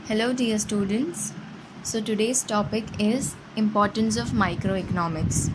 Hello dear students. So today's topic is importance of microeconomics.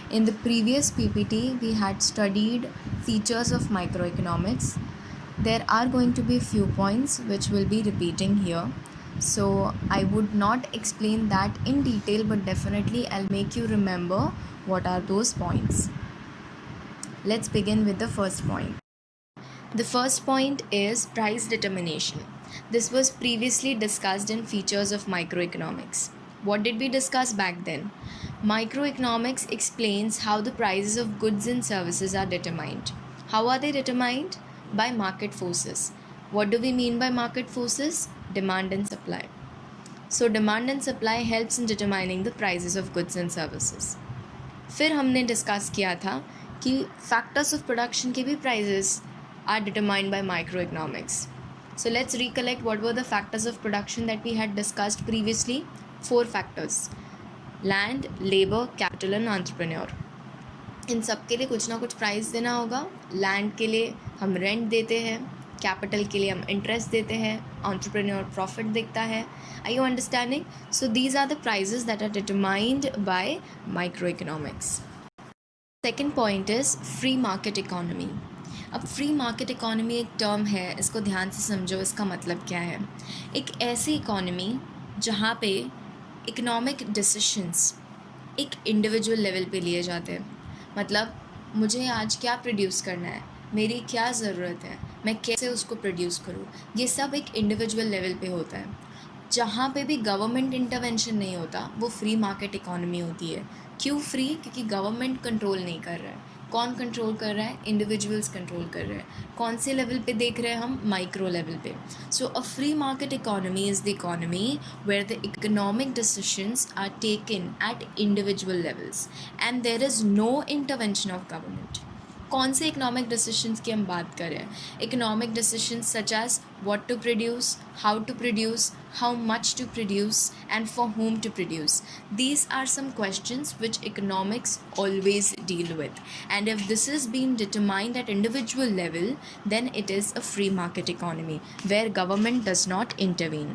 In the previous PPT we had studied features of microeconomics. There are going to be a few points which will be repeating here. So I would not explain that in detail, but definitely I'll make you remember what are those points. Let's begin with the first point. The first point is price determination. This was previously discussed in features of microeconomics. What did we discuss back then? Microeconomics explains how the prices of goods and services are determined. How are they determined? By market forces. What do we mean by market forces? Demand and supply. So demand and supply helps in determining the prices of goods and services. फिर हमने discuss किया था कि factors of production के भी prices are determined by microeconomics. So let's recollect what were the factors of production that we had discussed previously. 4 factors: land, labor, capital and entrepreneur. इन सब के लिए कुछ ना कुछ प्राइस देना होगा. लैंड के लिए हम रेंट देते हैं, कैपिटल के लिए हम इंटरेस्ट देते हैं, entrepreneur प्रॉफिट देखता है. Are you understanding? So these are the prices that are determined by microeconomics. Second point is free market economy. अब फ्री मार्केट इकॉनमी एक टर्म है, इसको ध्यान से समझो. इसका मतलब क्या है? एक ऐसी इकॉनमी जहाँ पे इकोनॉमिक डिसीशंस एक इंडिविजुअल लेवल पे लिए जाते हैं. मतलब मुझे आज क्या प्रोड्यूस करना है, मेरी क्या ज़रूरत है, मैं कैसे उसको प्रोड्यूस करूँ, ये सब एक इंडिविजुअल लेवल पे होता है. जहाँ पे भी गवर्नमेंट इंटरवेंशन नहीं होता वो फ्री मार्केट इकॉनमी होती है. क्यों फ्री? क्योंकि गवर्नमेंट कंट्रोल नहीं कर रहा है. कौन कंट्रोल कर रहा है? इंडिविजुअल्स कंट्रोल कर रहे हैं. कौन से लेवल पे देख रहे हैं हम? माइक्रो लेवल पे. So a free market economy is the economy where the economic decisions are taken at individual levels and there is no intervention of government. कौन से इकोनॉमिक डिसीशंस की हम बात कर रहे हैं? Economic decisions such as what to produce, how to produce, how much to produce and for whom to produce. These are some questions which economics always deal with, and if this is being determined at individual level, then it is a free market economy where government does not intervene.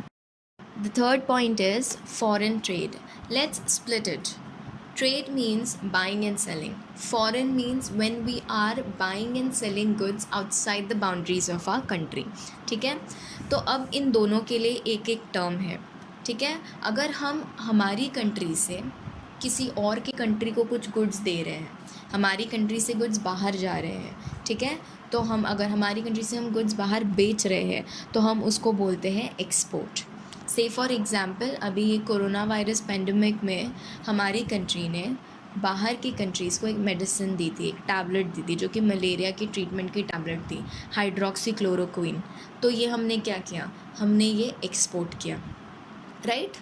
The third point is foreign trade. Let's split it. Trade means buying and selling. Foreign means when we are buying and selling goods outside the boundaries of our country. ठीक है? तो अब इन दोनों के लिए एक एक term है. ठीक है? अगर हम हमारी कंट्री से किसी और की कंट्री को कुछ गुड्स दे रहे हैं, हमारी कंट्री से गुड्स बाहर जा रहे हैं, ठीक है, तो हम अगर हमारी कंट्री से हम गुड्स बाहर बेच रहे हैं तो हम उसको बोलते हैं एक्सपोर्ट. से फॉर एग्ज़ाम्पल अभी ये कोरोना वायरस पेंडेमिक में हमारी कंट्री ने बाहर की कंट्रीज़ को एक मेडिसिन दी थी, एक टैबलेट दी थी जो कि मलेरिया की ट्रीटमेंट की टैबलेट थी, हाइड्रोक्सीक्लोरोक्विन. तो ये हमने क्या किया? हमने ये एक्सपोर्ट किया, राइट?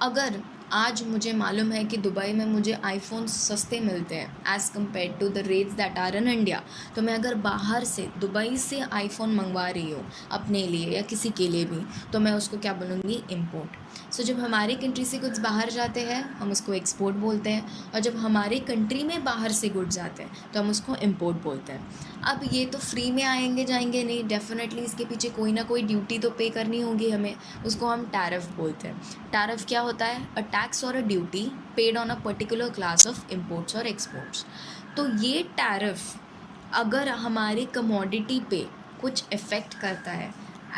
अगर आज मुझे मालूम है कि दुबई में मुझे आईफोन सस्ते मिलते हैं as compare to the rates that are in India, तो मैं अगर बाहर से दुबई से आईफोन मंगवा रही हूँ अपने लिए या किसी के लिए भी, तो मैं उसको क्या बोलूँगी? इम्पोर्ट. सो जब हमारी कंट्री से कुछ बाहर जाते हैं हम उसको एक्सपोर्ट बोलते हैं, और जब हमारी कंट्री में बाहर से गुड्स जाते हैं तो हम उसको इम्पोर्ट बोलते हैं. अब ये तो फ्री में आएंगे जाएंगे नहीं, डेफिनेटली इसके पीछे कोई ना कोई ड्यूटी तो पे करनी होगी हमें. उसको हम टैरिफ बोलते हैं. टैरिफ क्या होता है? अ टैक्स और a duty paid on a particular class of imports और एक्सपोर्ट्स. तो ये टैरिफ अगर हमारी कमोडिटी पे कुछ इफ़ेक्ट करता है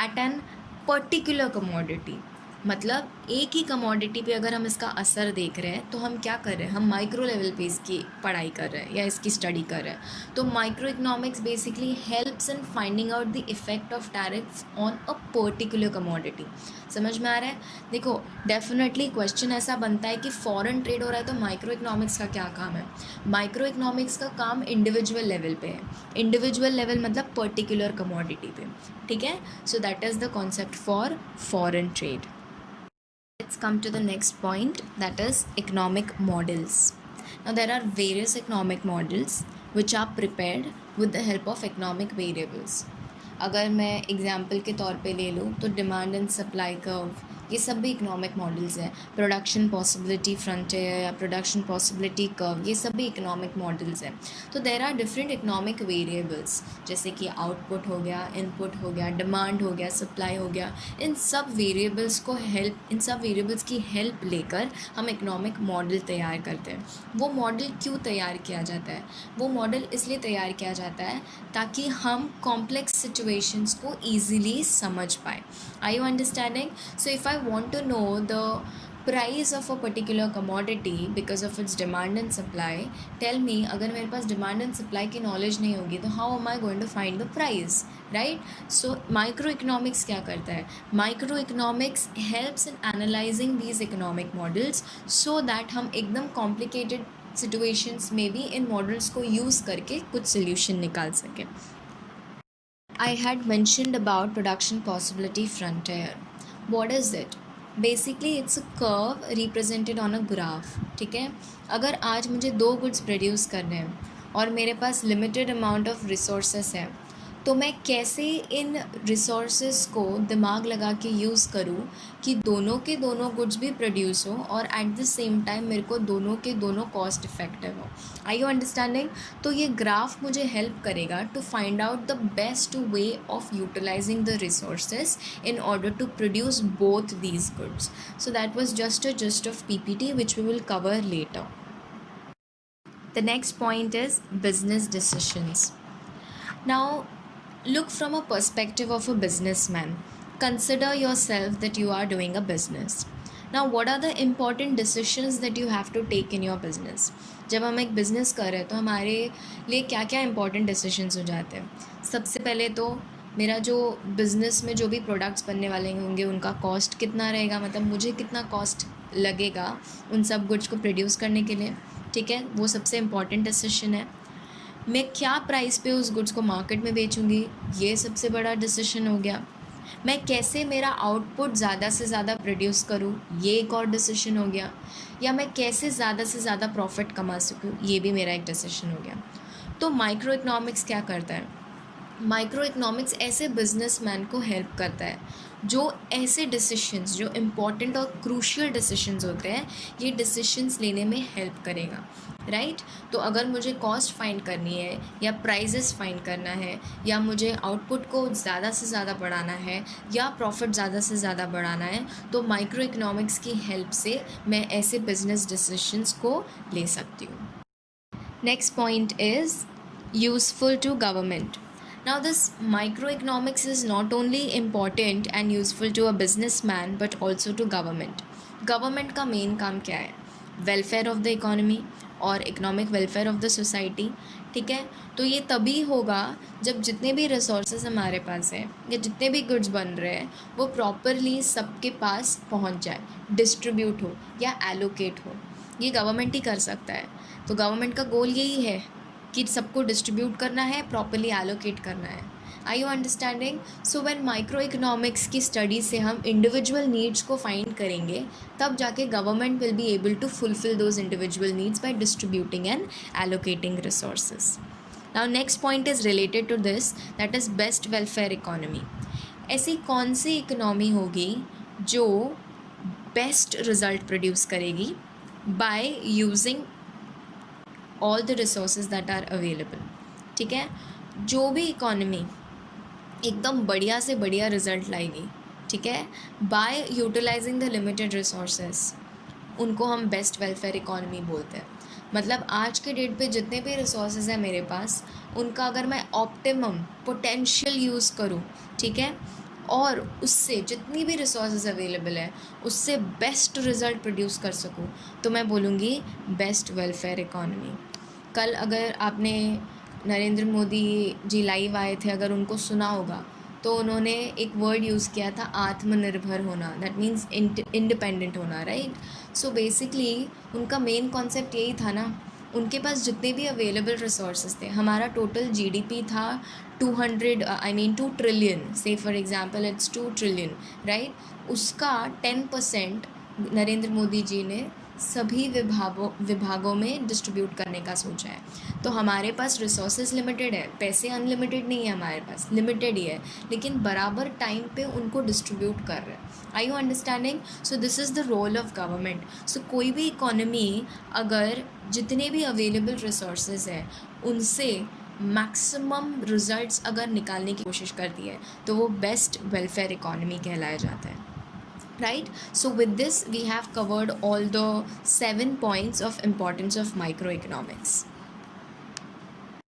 एट एन पर्टिकुलर कमोडिटी, मतलब एक ही कमोडिटी पे अगर हम इसका असर देख रहे हैं तो हम क्या कर रहे हैं? हम माइक्रो लेवल पे इसकी पढ़ाई कर रहे हैं या इसकी स्टडी कर रहे हैं. तो micro economics basically helps in finding out the effect of tariff on a particular commodity. समझ में आ रहा है? देखो डेफिनेटली क्वेश्चन ऐसा बनता है कि फॉरेन ट्रेड हो रहा है तो माइक्रो इकोनॉमिक्स का क्या काम है? माइक्रो इकोनॉमिक्स का काम इंडिविजुअल लेवल पे है. इंडिविजुअल लेवल मतलब पर्टिकुलर कमोडिटी पे. ठीक है? So that is the concept for foreign trade. Let's come to the next point, that is economic models. Now there are various economic models which are prepared with the help of economic variables. अगर मैं example के तौर पे ले लूँ तो demand and supply curve, ये सब भी इकोनॉमिक मॉडल्स हैं. प्रोडक्शन पॉसिबिलिटी फ्रंटियर या प्रोडक्शन पॉसिबिलिटी कर्व, ये सब भी इकोनॉमिक मॉडल्स हैं. तो there are different economic variables, जैसे कि आउटपुट हो गया, इनपुट हो गया, डिमांड हो गया, सप्लाई हो गया. इन सब वेरिएबल्स की हेल्प लेकर हम इकोनॉमिक मॉडल तैयार करते हैं. वो मॉडल क्यों तैयार किया जाता है? वो मॉडल इसलिए तैयार किया जाता है ताकि हम कॉम्प्लेक्स सिचुएशंस को ईजिली समझ पाए. Are you understanding? So if I want to know the price of a particular commodity because of its demand and supply, tell me, अगर मेरे पास डिमांड एंड सप्लाई की नॉलेज नहीं होगी तो how am I going to find the price, right? So micro economics क्या करता है? Micro economics helps in analyzing these economic models so that हम एकदम कॉम्प्लिकेटेड सिचुएशंस में भी इन मॉडल्स को यूज़ करके कुछ सोल्यूशन निकाल सकें. I had mentioned about production possibility frontier. What is it? Basically it's a curve represented on a graph. ठीक है, अगर आज मुझे 2 गुड्स प्रोड्यूस करने हैं और मेरे पास लिमिटेड अमाउंट ऑफ रिसोर्सेस है, तो मैं कैसे इन रिसोर्सेस को दिमाग लगा के यूज़ करूँ कि दोनों के दोनों गुड्स भी प्रोड्यूस हो और एट द सेम टाइम मेरे को दोनों के दोनों कॉस्ट इफ़ेक्टिव हो. Are you understanding? तो ये ग्राफ मुझे हेल्प करेगा to find out the best way of utilizing the resources in order to produce both these goods. So that was just a just of PPT which we will cover later. The next point is business decisions. Now, look from a perspective of a businessman. Consider yourself that you are doing a business. Now, what are the important decisions that you have to take in your business? जब हम एक business कर रहे हैं तो हमारे लिए क्या क्या इंपॉर्टेंट डिसीशंस हो जाते हैं? सबसे पहले तो मेरा जो बिज़नेस में जो भी प्रोडक्ट्स बनने वाले होंगे उनका कॉस्ट कितना रहेगा, मतलब मुझे कितना कॉस्ट लगेगा उन सब गुड्स को प्रोड्यूस करने के लिए. ठीक है, वो सबसे इम्पॉर्टेंट डिसीशन है. मैं क्या प्राइस पे उस गुड्स को मार्केट में बेचूंगी, ये सबसे बड़ा डिसीजन हो गया. मैं कैसे मेरा आउटपुट ज़्यादा से ज़्यादा प्रोड्यूस करूँ, ये एक और डिसीजन हो गया. या मैं कैसे ज़्यादा से ज़्यादा प्रॉफिट कमा सकूँ, ये भी मेरा एक डिसीजन हो गया. तो माइक्रो इकोनॉमिक्स क्या करता है? माइक्रो इकोनॉमिक्स ऐसे बिजनेसमैन को हेल्प करता है जो ऐसे डिसीशंस, जो इम्पॉर्टेंट और क्रूशियल डिसीशंस होते हैं, ये डिसीशंस लेने में हेल्प करेगा, राइट? तो अगर मुझे कॉस्ट फाइंड करनी है या प्राइजेस फाइंड करना है या मुझे आउटपुट को ज़्यादा से ज़्यादा बढ़ाना है या प्रॉफिट ज़्यादा से ज़्यादा बढ़ाना है, तो माइक्रो इकोनॉमिक्स की हेल्प से मैं ऐसे बिजनेस डिसीशंस को ले सकती हूँ. Next point is useful to government. Now, this microeconomics is not only important and useful to a businessman but also to government. Government का मेन काम क्या है? वेलफेयर ऑफ द इकोनॉमी और economic welfare of the society. ठीक है, तो ये तभी होगा जब जितने भी रिसोर्सेज हमारे पास हैं या जितने भी गुड्स बन रहे हैं वो प्रॉपरली सबके पास पहुंच जाए, डिस्ट्रीब्यूट हो या एलोकेट हो. ये गवर्नमेंट ही कर सकता है. तो गवर्नमेंट का गोल यही है कि सबको डिस्ट्रीब्यूट करना है, प्रॉपरली एलोकेट करना है. Are you understanding? So when micro economics की स्टडी से हम इंडिविजुअल नीड्स को फाइंड करेंगे, तब जाके government will be able to fulfil those individual needs by distributing and allocating resources. Now next point is related to this, that is best welfare economy. ऐसी कौन सी इकोनॉमी होगी जो बेस्ट रिजल्ट प्रोड्यूस करेगी by using all the resources that are available. ठीक है, जो भी इकोनॉमी एकदम बढ़िया से बढ़िया रिजल्ट लाएगी, ठीक है, by utilizing the limited resources, उनको हम बेस्ट वेलफेयर इकोनॉमी बोलते हैं. मतलब आज के डेट पे जितने भी रिसोर्सेज हैं मेरे पास, उनका अगर मैं ऑप्टिमम पोटेंशियल यूज़ करूँ, ठीक है, और उससे जितनी भी रिसोर्सेज अवेलेबल है उससे बेस्ट रिज़ल्ट प्रोड्यूस कर सकूँ, तो मैं बोलूँगी बेस्ट वेलफेयर इकोनॉमी. कल अगर आपने नरेंद्र मोदी जी लाइव आए थे, अगर उनको सुना होगा, तो उन्होंने एक वर्ड यूज़ किया था, आत्मनिर्भर होना. दैट मीन्स इंडिपेंडेंट होना, राइट? सो बेसिकली उनका मेन कॉन्सेप्ट यही था ना. उनके पास जितने भी अवेलेबल रिसोर्सेज थे, हमारा टोटल GDP था 2 ट्रिलियन, से for example it's 2 trillion, right? उसका 10% नरेंद्र मोदी जी ने सभी विभागों में डिस्ट्रीब्यूट करने का सोचा है। तो हमारे पास रिसोर्सेज लिमिटेड है, पैसे अनलिमिटेड नहीं है हमारे पास, लिमिटेड ही है, लेकिन बराबर टाइम पे उनको डिस्ट्रीब्यूट कर रहे हैं। Are you understanding? So this is the role of government. So कोई भी इकोनॉमी अगर जितने भी अवेलेबल रिसोर्सेज हैं उनसे मैक्सिमम रिजल्ट्स अगर निकालने की कोशिश करती है तो वो बेस्ट वेलफेयर इकोनॉमी कहलाया जाता है, right? So with this we have covered all the 7 points of importance of microeconomics.